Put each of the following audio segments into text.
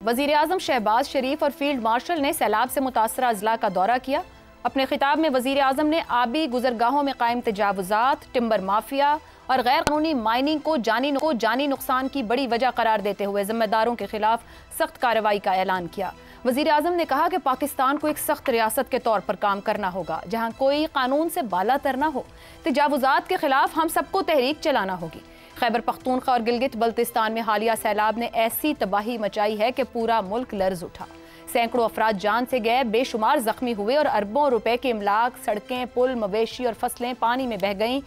वजीर आजम शहबाज शरीफ और field marshal ने सैलाब से मुतासरा अजला का दौरा किया। अपने खिताब में वजीर आजम ने आबी गुजरगाहों में कायम तजावुजात, टिम्बर माफिया और गैर कानूनी माइनिंग को जानी नुकसान की बड़ी वजह करार देते हुए जिम्मेदारों के खिलाफ सख्त कार्रवाई का ऐलान किया। वजीर आजम ने कहा कि पाकिस्तान को एक सख्त रियासत के तौर पर काम करना होगा जहाँ कोई कानून से बाला तर ना हो। तजावुजात के खिलाफ हम सबको तहरीक चलाना होगी। खैबर पख्तूनख्वा और गिलगित बल्तिस्तान में हालिया सैलाब ने ऐसी तबाही मचाई है कि पूरा मुल्क लर्ज उठा। सैकड़ों अफराद जान से गए, बेशुमार जख्मी हुए और अरबों रुपए के इमलाक, सड़कें, पुल, मवेशी और फसलें पानी में बह गईं।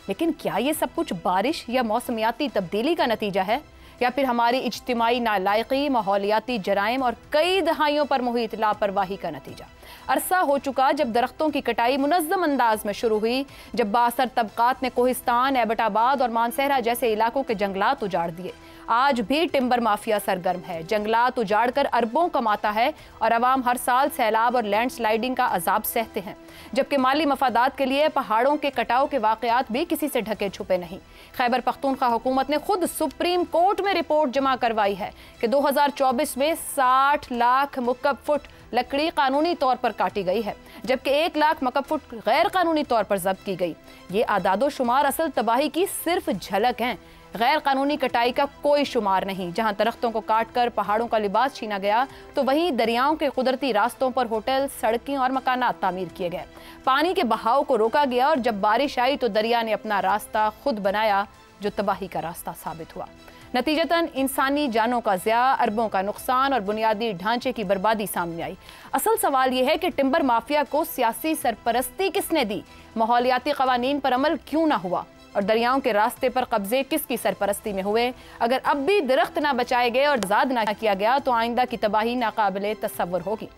लेकिन क्या ये सब कुछ बारिश या मौसमियाती तब्दीली का नतीजा है या फिर हमारी इज्तिमाई नालायकी, माहौलियाती जराइम और कई दहाइयों पर मुहित लापरवाही का नतीजा? अरसा हो चुका जब दरख्तों की कटाई मुनज़्ज़म अंदाज में शुरू हुई, जब बासर तबकात ने कोहिस्तान, एबटाबाद और मानसहरा जैसे इलाकों के जंगलात उजाड़ दिए। आज भी टिम्बर माफिया सरगर्म है, जंगलात उजाड़ कर अरबों कमाता है और अवाम हर साल सैलाब और लैंडस्लाइडिंग का अजाब सहते हैं, जबकि माली मफादात के लिए पहाड़ों के कटाव के वाकयात भी किसी से ढके छुपे नहीं। खैबर पख्तूनख्वा हुकूमत ने खुद सुप्रीम कोर्ट में रिपोर्ट जमा करवाई है कि 2024 में 60 लाख मुकब फुट लकड़ी कानूनी तौर पर काटी गई है, जबकि 1 लाख मुकब फुट गैर कानूनी तौर पर जब्त की गई। ये आदादो शुमार असल तबाही की सिर्फ झलक हैं, गैर कानूनी कटाई का कोई शुमार नहीं। जहां दरख्तों को काटकर पहाड़ों का लिबास छीना गया, तो वहीं दरियाओं के कुदरती रास्तों पर होटल, सड़कें और मकानात तामीर किए गए। पानी के बहाव को रोका गया और जब बारिश आई तो दरिया ने अपना रास्ता खुद बनाया, जो तबाही का रास्ता साबित हुआ। नतीजतन इंसानी जानों का ज़िया, अरबों का नुकसान और बुनियादी ढांचे की बर्बादी सामने आई। असल सवाल यह है कि टिम्बर माफिया को सियासी सरपरस्ती किसने दी, माहौलियाती कवानीन पर अमल क्यों ना हुआ और दरियाओं के रास्ते पर कब्जे किसकी सरपरस्ती में हुए? अगर अब भी दरख्त ना बचाए गए और आज़ाद ना किया गया तो आइंदा की तबाही नाकाबिले तसव्वुर होगी।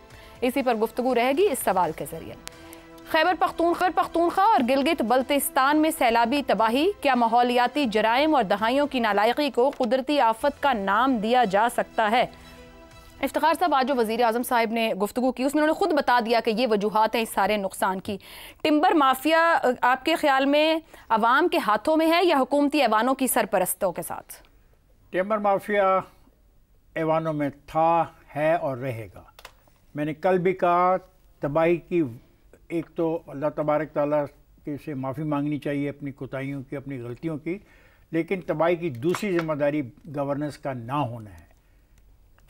इसी पर गुफ्तगू रहेगी इस सवाल के जरिए। खैबर पख्तूनख्वा और गिलगित बल्तिस्तान में सैलाबी तबाही, क्या माहौलियाती जराइम और दहाइयों की नालायकी को कुदरती आफत का नाम दिया जा सकता है? इफ्तिखार साहब, आज जो वज़ीर आज़म साहब ने गुफ्तगू की उसमें उन्होंने खुद बता दिया कि ये वजूहात हैं इस सारे नुकसान की। टिम्बर माफिया आपके ख्याल में अवाम के हाथों में है या हुकूमती ऐवानों की सरपरस्तों के साथ? टिम्बर माफिया ऐवानों में था, है और रहेगा। मैंने कल भी कहा, तबाही की एक तो अल्लाह तबारक ताला के से माफ़ी मांगनी चाहिए अपनी कोताहियों की, अपनी गलतियों की, लेकिन तबाही की दूसरी जिम्मेदारी गवर्नेंस का ना होना है।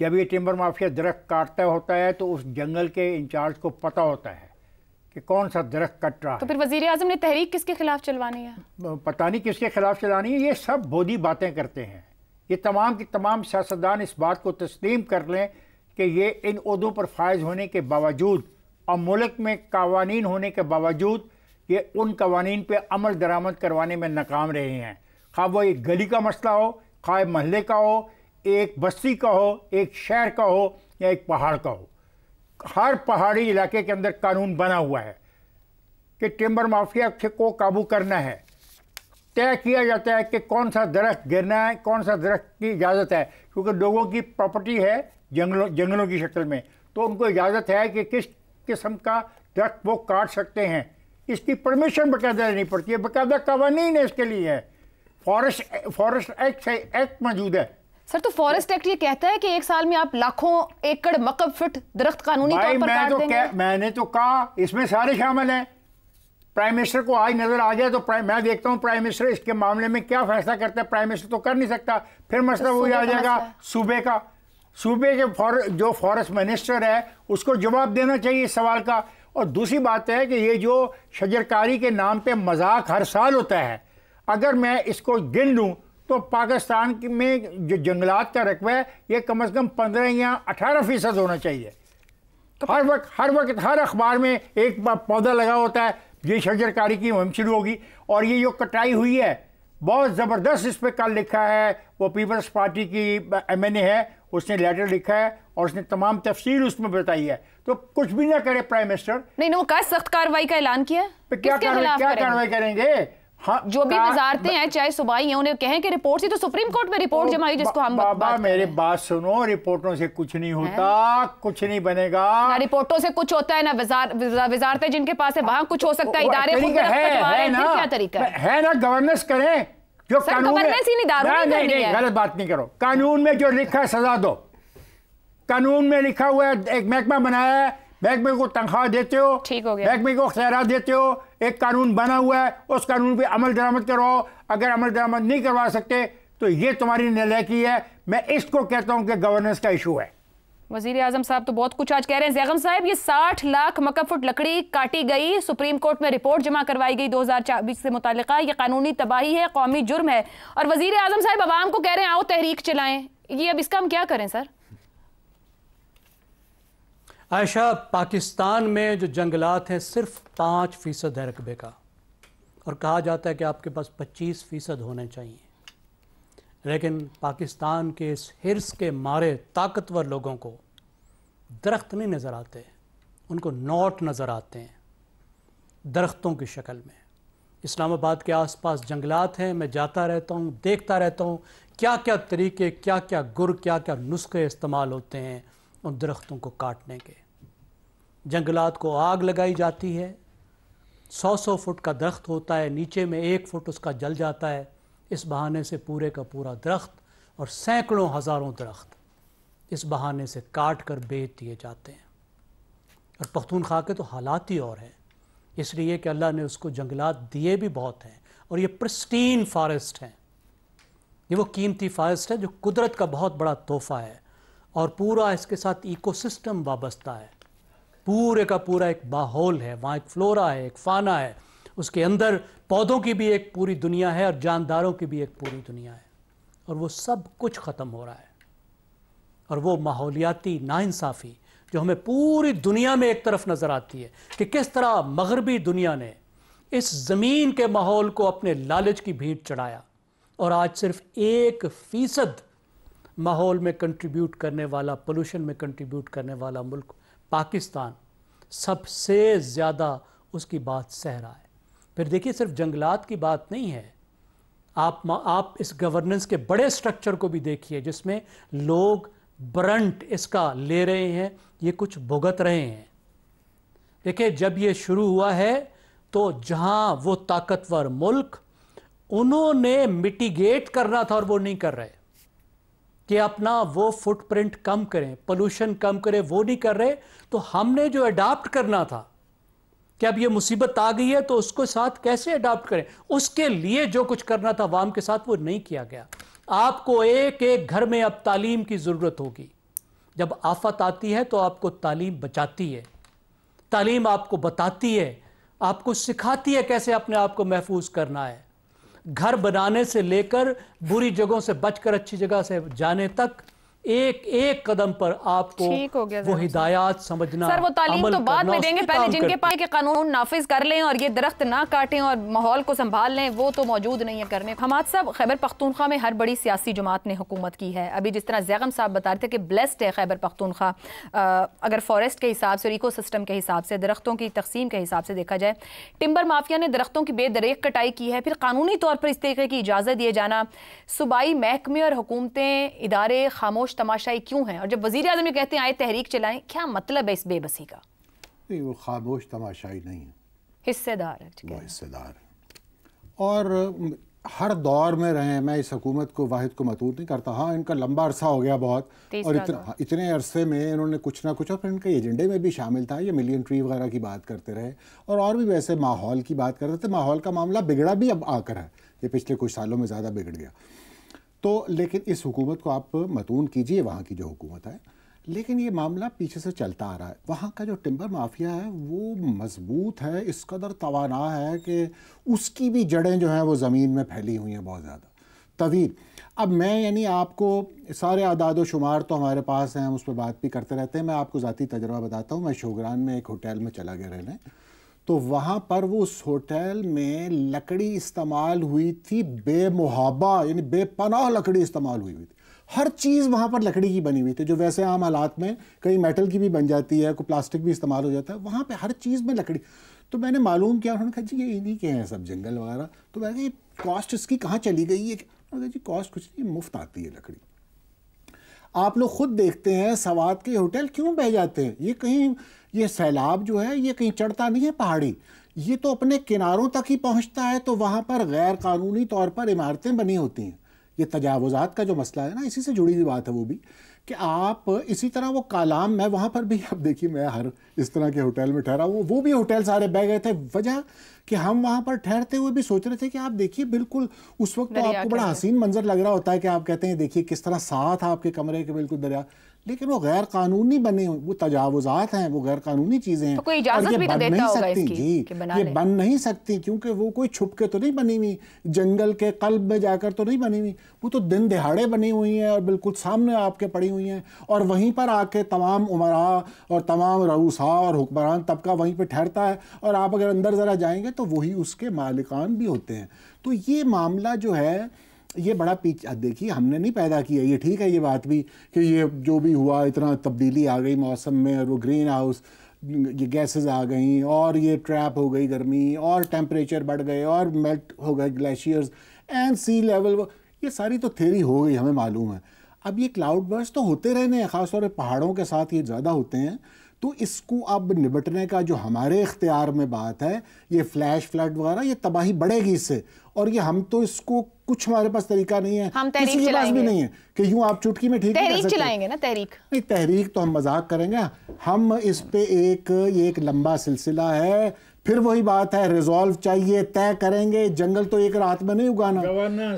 जब ये टिम्बर माफिया दरख्त काटता होता है तो उस जंगल के इंचार्ज को पता होता है कि कौन सा दरख्त कट रहा है। तो फिर वज़ीर आज़म ने तहरीक किसके खिलाफ चलवानी है? पता नहीं किसके खिलाफ चलानी है। ये सब बोधी बातें करते हैं। ये तमाम की तमाम सियासतदान इस बात को तस्लीम कर लें कि ये इन ओहदों पर फायज होने के बावजूद और मुल्क में कवानीन होने के बावजूद ये उन कवानीन पे अमल दरामद करवाने में नाकाम रहे हैं। खा वो एक गली का मसला हो, खा महल्ले का हो, एक बस्ती का हो, एक शहर का हो या एक पहाड़ का हो, हर पहाड़ी इलाके के अंदर कानून बना हुआ है कि टिम्बर माफिया को काबू करना है। तय किया जाता है कि कौन सा दरख्त गिरना है, कौन सा दरख्त की इजाज़त है, क्योंकि लोगों की प्रॉपर्टी है जंगलों की शक्ल में, तो उनको इजाज़त है कि किस किस्म का दरख्त वो काट सकते हैं। इसकी परमिशन बाकायदा लेनी पड़ती है, बाकायदा कवानीन है इसके लिए है। फॉरेस्ट एक्ट मौजूद है। सर, तो फॉरेस्ट एक्ट ये कहता है कि 1 साल में आप लाखों एकड़ मकब फुट दरख्त कानूनी तौर पर काट देंगे। मैंने तो कहा इसमें सारे शामिल हैं। प्राइम मिनिस्टर को आज नजर आ जाए तो मैं देखता हूँ प्राइम मिनिस्टर इसके मामले में क्या फैसला करता है। प्राइम मिनिस्टर तो कर नहीं सकता, फिर मसला वो आ जाएगा सूबे का। सूबे के जो फॉरेस्ट मिनिस्टर है उसको जवाब देना चाहिए इस सवाल का। और दूसरी बात है कि ये जो शजरकारी के नाम पे मजाक हर साल होता है, अगर मैं इसको गिन लूँ तो पाकिस्तान में जो जंगलात का रकबा है ये कम से कम 15 या 18% होना चाहिए। हर वक्त हर अखबार में एक पौधा लगा होता है, ये शजरकारी की मुहिम शुरू होगी। और ये जो कटाई हुई है बहुत ज़बरदस्त, इस पर कल लिखा है वो पीपल्स पार्टी की MNA है, उसने लेटर लिखा है और उसने तमाम तफसील उसमें बताई है। तो कुछ भी ना करे प्राइम मिनिस्टर, नहीं वो कहा सख्त कार्रवाई का ऐलान किया, क्या कार्रवाई करेंगे? हाँ, जो भी वजारतें हैं चाहे सूबाई हैं उन्हें कहें कि रिपोर्ट से तो सुप्रीम कोर्ट में रिपोर्ट जमा हुई जिसको हम बाबा मेरे बात सुनो, रिपोर्टों से कुछ नहीं होता, कुछ नहीं बनेगा। ना रिपोर्टों से कुछ होता है ना वजारतें जिनके पास है वहां कुछ हो सकता है। इदारे खुद है ना, क्या तरीका है ना, गवर्नेंस करें जो कानून में। नहीं, गलत बात नहीं करो, कानून में जो लिखा है सजा दो। कानून में लिखा हुआ है, एक महकमा बनाया है, महकमे को तनख्वाह देते हो, ठीक हो गया, महकमे को खैरात देते हो, एक कानून बना हुआ है, उस कानून पे अमल दरामद करवाओ। अगर अमल दरामद नहीं करवा सकते तो ये तुम्हारी नालायकी है। मैं इसको कहता हूं कि गवर्नेंस का इशू है। वजीर आजम साहब तो बहुत कुछ आज कह रहे हैं। जैगम साहब, ये 60 लाख मकब फुट लकड़ी काटी गई, सुप्रीम कोर्ट में रिपोर्ट जमा करवाई गई 2024 से मुतालिका, ये कानूनी तबाही है, कौमी जुर्म है, और वजीर आजम साहब अवाम को कह रहे हैं आओ तहरीक चलाएं। ये अब इसका हम क्या करें सर? आयशा, पाकिस्तान में जो जंगलात हैं सिर्फ 5% है रकबे का, और कहा जाता है कि आपके पास 25% होने चाहिए। लेकिन पाकिस्तान के इस हिर्स के मारे ताकतवर लोगों को दरख्त नहीं नज़र आते, उनको नोट नज़र आते हैं दरख्तों की शक्ल में। इस्लामाबाद के आसपास जंगलात हैं, मैं जाता रहता हूँ, देखता रहता हूँ क्या क्या तरीके, क्या क्या गुर, क्या क्या नुस्खे इस्तेमाल होते हैं उन दरख्तों को काटने के। जंगलात को आग लगाई जाती है, 100 फुट का दरख्त होता है, नीचे में 1 फुट उसका जल जाता है। इस बहाने से पूरे का पूरा दरख्त और सैकड़ों हज़ारों दरख्त इस बहाने से काट कर बेच दिए जाते हैं। और पख्तूनख्वा के तो हालात ही और हैं, इसलिए कि अल्लाह ने उसको जंगलात दिए भी बहुत हैं, और ये प्रिस्टीन फॉरेस्ट हैं, ये वो कीमती फॉरेस्ट है जो कुदरत का बहुत बड़ा तोहफ़ा है, और पूरा इसके साथ इकोसिस्टम वाबस्ता है, पूरे का पूरा एक माहौल है, वहाँ एक फ्लोरा है, एक फाना है, उसके अंदर पौधों की भी एक पूरी दुनिया है और जानदारों की भी एक पूरी दुनिया है, और वो सब कुछ ख़त्म हो रहा है। और वो माहौलियाती नाइंसाफ़ी जो हमें पूरी दुनिया में एक तरफ नज़र आती है कि किस तरह मगरबी दुनिया ने इस ज़मीन के माहौल को अपने लालच की भीड़ चढ़ाया, और आज सिर्फ 1% माहौल में कंट्रीब्यूट करने वाला, पोल्यूशन में कंट्रीब्यूट करने वाला मुल्क पाकिस्तान सबसे ज़्यादा उसकी बात सह रहा है। फिर देखिए, सिर्फ जंगलात की बात नहीं है, आप इस गवर्नेंस के बड़े स्ट्रक्चर को भी देखिए जिसमें लोग ब्रंट इसका ले रहे हैं, ये कुछ भुगत रहे हैं। देखिए, जब ये शुरू हुआ है तो जहां वो ताकतवर मुल्क उन्होंने मिटिगेट करना था और वो नहीं कर रहे, कि अपना वो फुटप्रिंट कम करें, पोल्यूशन कम करें, वो नहीं कर रहे, तो हमने जो अडाप्ट करना था कि अब ये मुसीबत आ गई है तो उसको साथ कैसे अडाप्ट करें, उसके लिए जो कुछ करना था अवाम के साथ वो नहीं किया गया। आपको एक एक घर में अब तालीम की ज़रूरत होगी। जब आफत आती है तो आपको तालीम बचाती है, तालीम आपको बताती है, आपको सिखाती है कैसे अपने आप को महफूज करना है। घर बनाने से लेकर बुरी जगहों से बचकर अच्छी जगह से जाने तक एक एक कदम पर आपको वो हिदायत समझना, सर वो तालीम तो बाद में देंगे, पहले जिनके पास के कानून नाफिज कर लें और ये दरख्त ना काटें और माहौल को संभाल लें, वो तो मौजूद नहीं है करने। हमाद साहब, खैबर पख्तूनख्वा में हर बड़ी सियासी जमात ने हुकूमत की है। अभी जिस तरह जैगम साहब बता रहे थे कि ब्लेस्ड है खैबर पख्तूनख्वा, अगर फॉरेस्ट के हिसाब से और इको सिस्टम के हिसाब से, दरख्तों की तकसीम के हिसाब से देखा जाए। टिम्बर माफिया ने दरख्तों की बेदरेक कटाई की है, फिर कानूनी तौर पर इस तरीके की इजाज़त दिए जाना, सूबाई महकमे और हुकूमतें, इदारे खामोश तमाशाई क्यों है? और जब वजीर आज़म ये कहते हैं आए तहरीक चलाएं, क्या मतलब है इस बेबसी का? नहीं, वो खामोश तमाशाई नहीं है, हिस्सेदार है, वो हिस्सेदार है। और हर दौर में रहे, मैं इस हुकूमत को वाहिद को मतूर नहीं करता। हाँ, इनका लंबा अरसा हो गया बहुत, और इतने अरसे में इन्होंने कुछ ना कुछ, और फिर इनके एजेंडे में भी शामिल था, ये मिलियन ट्री वगैरह की बात करते रहे, और भी वैसे माहौल की बात करते थे। माहौल का मामला बिगड़ा भी अब आकर है, ये पिछले कुछ सालों में ज़्यादा बिगड़ गया। तो लेकिन इस हुकूमत को आप मतून कीजिए, वहाँ की जो हुकूमत है, लेकिन ये मामला पीछे से चलता आ रहा है। वहाँ का जो टिम्बर माफिया है वो मजबूत है, इस कदर तवाना है कि उसकी भी जड़ें जो हैं वो ज़मीन में फैली हुई हैं बहुत ज़्यादा तवील। अब मैं यानी आपको सारे आदाद व शुमार तो हमारे पास हैं, हम उस पर बात भी करते रहते हैं। मैं आपको ज़ाती तजर्बा बताता हूँ। मैं शोगरान में एक होटल में चला गया रहने, तो वहाँ पर वो उस होटल में लकड़ी इस्तेमाल हुई थी बेमुहाबा, यानी बेपनाह लकड़ी इस्तेमाल हुई थी। हर चीज़ वहाँ पर लकड़ी की बनी हुई थी, जो वैसे आम हालात में कहीं मेटल की भी बन जाती है, कोई प्लास्टिक भी इस्तेमाल हो जाता है, वहाँ पे हर चीज़ में लकड़ी। तो मैंने मालूम किया, उन्होंने कहा जी ये इन्हीं के हैं सब जंगल वगैरह। तो मैंने कहा कॉस्ट इसकी कहाँ चली गई है? उन्होंने कहा जी कॉस्ट कुछ नहीं, मुफ्त आती है लकड़ी। आप लोग खुद देखते हैं सवात के होटल क्यों बह जाते हैं। ये कहीं, ये सैलाब जो है ये कहीं चढ़ता नहीं है पहाड़ी, ये तो अपने किनारों तक ही पहुँचता है। तो वहाँ पर गैर कानूनी तौर पर इमारतें बनी होती हैं। ये तजावुज़ात का जो मसला है ना, इसी से जुड़ी हुई बात है वो भी, कि आप इसी तरह वो कालाम, मैं वहाँ पर भी, अब देखिए मैं हर इस तरह के होटल में ठहरा हूँ, वो भी होटल सारे बह गए थे। वजह कि हम वहाँ पर ठहरते हुए भी सोच रहे थे कि आप देखिए बिल्कुल उस वक्त तो आपको बड़ा हसीन मंजर लग रहा होता है कि आप कहते हैं देखिए किस तरह साथ आपके कमरे के बिल्कुल दरिया, लेकिन वो गैर कानूनी बने हुए, वो तजावुजात हैं, वो गैर कानूनी चीज़ें हैं। तो कोई इजाज़त भी तो देता होगा इसकी जी, ये बन नहीं सकती, क्योंकि वो कोई छुप के तो नहीं बनी हुई, जंगल के कल्ब में जाकर तो नहीं बनी हुई, वो तो दिन दिहाड़े बनी हुई हैं और बिल्कुल सामने आपके पड़ी हुई हैं। और वहीं पर आके तमाम उमरा और तमाम रऊसा और हुक्मरान तबका वहीं पर ठहरता है, और आप अगर अंदर ज़रा जाएंगे तो वही उसके मालिकान भी होते हैं। तो ये मामला जो है ये बड़ा पीछे, देखिए हमने नहीं पैदा किया, ये ठीक है ये बात भी कि ये जो भी हुआ, इतना तब्दीली आ गई मौसम में, और वो ग्रीन हाउस ये गैसेस आ गई, और ये ट्रैप हो गई गर्मी, और टेम्परेचर बढ़ गए, और मेल्ट हो गए ग्लेशियर्स एंड सी लेवल, ये सारी तो थ्योरी हो गई, हमें मालूम है। अब ये क्लाउड बर्स्ट तो होते रहने हैं, ख़ासतौर पर पहाड़ों के साथ ये ज़्यादा होते हैं। तो इसको अब निपटने का जो हमारे इख्तियार में बात है, ये फ्लैश फ्लड वगैरह, ये तबाही बढ़ेगी इससे, और ये हम तो इसको कुछ हमारे पास तरीका नहीं है, हम किसी के पास भी नहीं है कि यूं आप चुटकी में ठीक तहरीक चलाएंगे ना। तहरीक नहीं, तहरीक तो हम मजाक करेंगे, हम इस पे एक लंबा सिलसिला है, फिर वही बात है, रिजॉल्व चाहिए, तय करेंगे। जंगल तो एक रात में नहीं उगाना,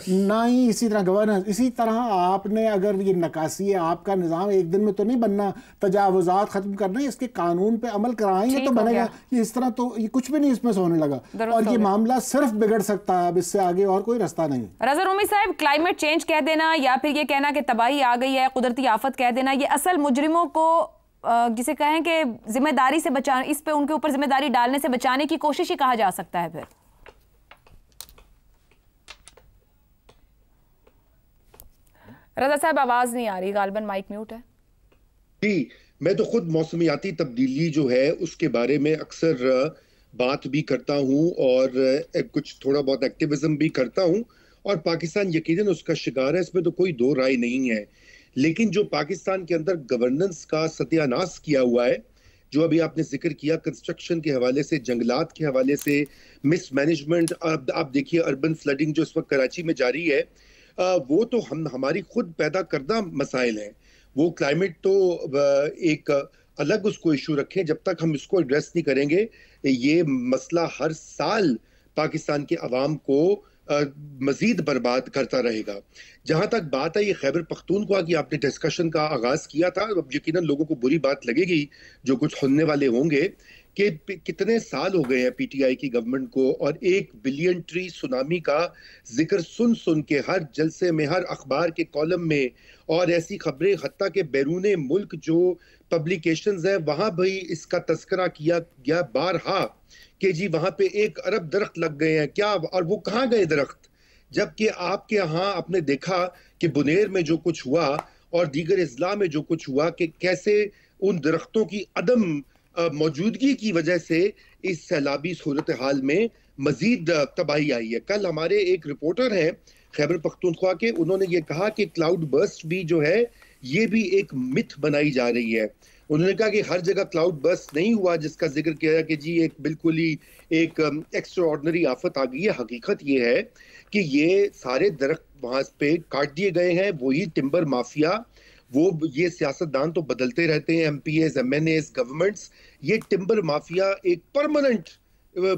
ना ही इसी तरह गवर्नेंस, इसी तरह आपने अगर ये नकासी है, आपका निज़ाम एक दिन में तो नहीं बनना, तजावुजात खत्म करना, इसके कानून पे अमल कराएंगे तो बनेगा। ये इस तरह तो ये कुछ भी नहीं इसमें से होने लगा, और ये मामला सिर्फ बिगड़ सकता है, अब इससे आगे और कोई रास्ता नहीं। रज़ा रूमी साहब, क्लाइमेट चेंज कह देना या फिर ये कहना कि तबाही आ गई है, कुदरती आफत कह देना, ये असल मुजरिमों को जिसे कहें कि जिम्मेदारी से बचा, इस पे उनके ऊपर जिम्मेदारी डालने से बचाने की कोशिश ही कहा जा सकता है। फिर रज़ा साहब आवाज नहीं आ रही, गालबन माइक म्यूट है। जी, मैं तो खुद मौसमियाती तब्दीली जो है उसके बारे में अक्सर बात भी करता हूं और कुछ थोड़ा बहुत एक्टिविज्म भी करता हूं, और पाकिस्तान यकीनन उसका शिकार है, इसमें तो कोई दो राय नहीं है। लेकिन जो पाकिस्तान के अंदर गवर्नेंस का सत्यानाश किया हुआ है, जो अभी आपने जिक्र किया कंस्ट्रक्शन के हवाले से, जंगलात के हवाले से, मिसमैनेजमेंट, आप देखिए अर्बन फ्लडिंग जो इस वक्त कराची में जारी है, वो तो हमारी खुद पैदा करदा मसाइल हैं। वो क्लाइमेट तो एक अलग उसको इशू रखें, जब तक हम इसको एड्रेस नहीं करेंगे ये मसला हर साल पाकिस्तान के अवाम को मजीद बर्बाद करता रहेगा। जहां तक बात है ये खैबर पख्तूनख्वा की, आपने डिस्कशन का आगाज किया था, अब यकीनन लोगों को बुरी बात लगेगी जो कुछ सुनने वाले होंगे कि कितने साल हो गए हैं पीटीआई की गवर्नमेंट को, और 1 बिलियन ट्री सुनामी का जिक्र सुन सुन के हर जलसे में, हर अखबार के कॉलम में, और ऐसी खबरें हत्ता के बैरूने मुल्क जो पब्लिकेशंस है वहां भी इसका तस्करा किया गया बारहा कि जी वहां पे 1 अरब दरख्त लग गए हैं क्या, और वो कहाँ गए दरख्त, जबकि आपके यहाँ आपने देखा कि बुनेर में जो कुछ हुआ और दीगर अजला में जो कुछ हुआ कि कैसे उन दरख्तों की अदम मौजूदगी की वजह से इस सैलाबी सूरत हाल में मजीद तबाही आई है। कल हमारे एक रिपोर्टर हैं खैबर पख्तूनख्वा के, उन्होंने ये कहा कि क्लाउड बर्स्ट भी जो है ये भी एक मिथ बनाई जा रही है। उन्होंने कहा कि हर जगह क्लाउड बर्स्ट नहीं हुआ जिसका जिक्र किया कि जी एक बिल्कुल ही एक एक्स्ट्राऑर्डिनरी आफत आ गई है। हकीकत ये है कि ये सारे दरख्त वहां पे काट दिए गए हैं, वही टिम्बर माफिया, वो ये सियासतदान तो बदलते रहते हैं, एमपीएस, एमएनएस, गवर्नमेंट्स, ये टिम्बर माफिया एक परमानेंट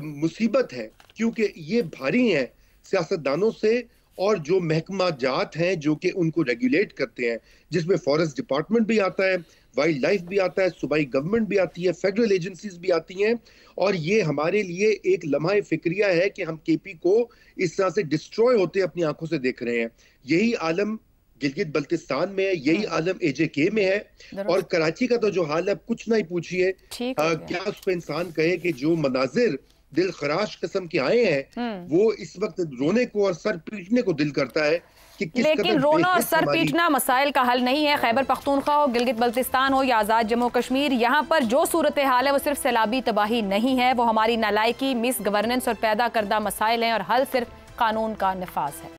मुसीबत है, क्योंकि ये भारी हैं सियासतदानों से, और जो महकमा जात हैं जो कि उनको रेगुलेट करते हैं, जिसमें फॉरेस्ट डिपार्टमेंट भी आता है, वाइल्ड लाइफ भी आता है, सूबाई गवर्नमेंट भी आती है, फेडरल एजेंसीज भी आती हैं, और ये हमारे लिए एक लम्हा फिक्रिया है कि हम केपी को इस तरह से डिस्ट्रॉय होते अपनी आंखों से देख रहे हैं। यही आलम गिलगित बल्तिस्तान में है, यही आलम एजेके में है, और कराची का तो जो हाल है कुछ ना ही पूछिए। क्या उस पर इंसान कहे कि जो मनाजिर दिल खराश किस्म के आए हैं वो इस वक्त रोने को और सर पीटने को दिल करता है कि किस लेकिन रोना और सर पीटना मसाइल का हल नहीं है। खैबर पख्तूनख्वा हो, गिलगित बल्तिस्तान हो या आज़ाद जम्मू कश्मीर, यहाँ पर जो सूरत हाल है वो सिर्फ सैलाबी तबाही नहीं है, वो हमारी नालायकी, मिस गवर्नेंस और पैदा करदा मसाइल हैं, और हल सिर्फ कानून का नफाज है।